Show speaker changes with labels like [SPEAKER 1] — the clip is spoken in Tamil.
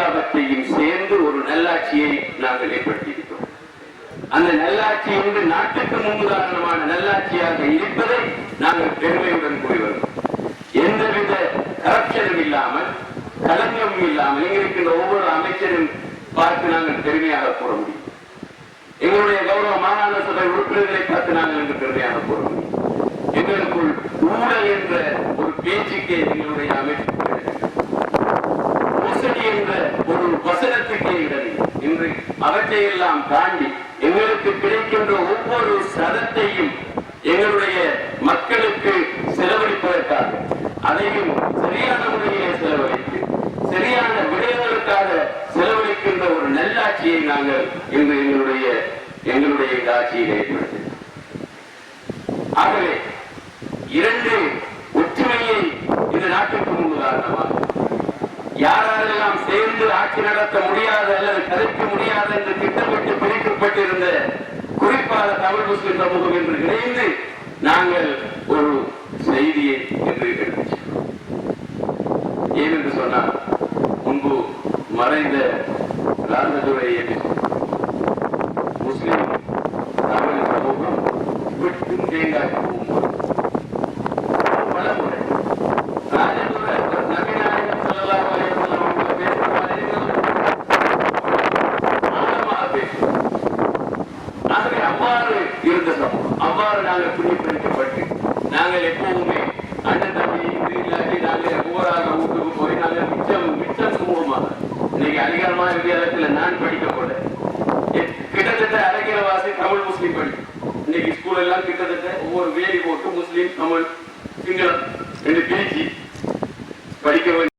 [SPEAKER 1] எல்லாவற்றையும் சேர்ந்து ஒரு நல்லாட்சியை நாங்கள் ஏற்படுத்தியிருக்கிறோம். அந்த நல்லாட்சி என்று நாட்டுக்கு முன்னுதாரணமான நல்லாட்சியாக இருப்பதை நாங்கள் பெருமையுடன் கூறி வருகிறோம். எந்தவித கரப்ஷனும் இல்லாமல், களங்கமும் இல்லாமல் இங்க இருக்கின்ற ஒவ்வொரு அமைச்சரும் பார்த்து நாங்கள் பெருமையாக கூற முடியும். எங்களுடைய கௌரவ மாகாண சபை உறுப்பினர்களை பார்த்து நாங்கள் இன்று பெருமையாக கூற முடியும். எங்களுக்குள் ஊழல் என்ற ஒரு பேச்சுக்கே எங்களுடைய அமைப்பு மோசடி என்ற ஒரு வசனத்துக்கே இடமில்லை. இன்று அவற்றையெல்லாம் தாண்டி எங்களுக்கு கிடைக்கின்ற ஒவ்வொரு சதத்தையும் எங்களுடைய மக்களுக்கு செலவழிப்பதற்காக, அதையும் சரியான முறையிலே செலவழித்து சரியான விடயங்களுக்காக செலவழிக்கின்ற ஒரு நல்லாட்சியை நாங்கள் இன்று எங்களுடைய ஆட்சியில் ஏற்படுத்த. ஆகவே இரண்டு ஒற்றுமையை இந்த நாட்டுக்கு முன்னுதாரணமாக யாரெல்லாம் சேர்ந்து ஆட்சி நடத்த முடியாது அல்லது கதைக்க முடியாது என்று திட்டமிட்டு பிரிக்கப்பட்டிருந்த குறிப்பாக தமிழ் முஸ்லிம் சமூகம் என்று இணைந்து நாங்கள் ஒரு செய்தியை என்று எடுத்துச் ஏனென்று சொன்னால், முன்பு மறைந்த ராஜதுரை முஸ்லிம் தமிழ் சமூகம் விட்டும் தேங்காய் பலமுறை ராஜதுரை நபிநாயகம் ஸல்லல்லாஹு அலைஹி வஸல்லம் அவர்கள் பேசும் ஆழமாக பேசும். ஆகவே அவ்வாறு இருந்த சமூகம், அவ்வாறு நாங்கள் பிரிக்கப்பட்டு நாங்கள் எப்போதுமே அண்ணன் தம்பி இல்லாட்டி நாங்கள் ஒவ்வொரு வீட்டுக்கு போய் நாங்கள் மிச்சம் சமூகமாக இன்னைக்கு அதிகாரமான வித்தியாலயத்தில் நான் படிக்க போல கிட்டத்தட்ட அரைக்கிலவாசி தமிழ் முஸ்லீம் படிக்கும். இன்னைக்கு ஸ்கூல் எல்லாம் கிட்டத்தட்ட ஒவ்வொரு வேலி போட்டு முஸ்லீம் தமிழ் சிங்களம் என்று பிரிச்சு படிக்க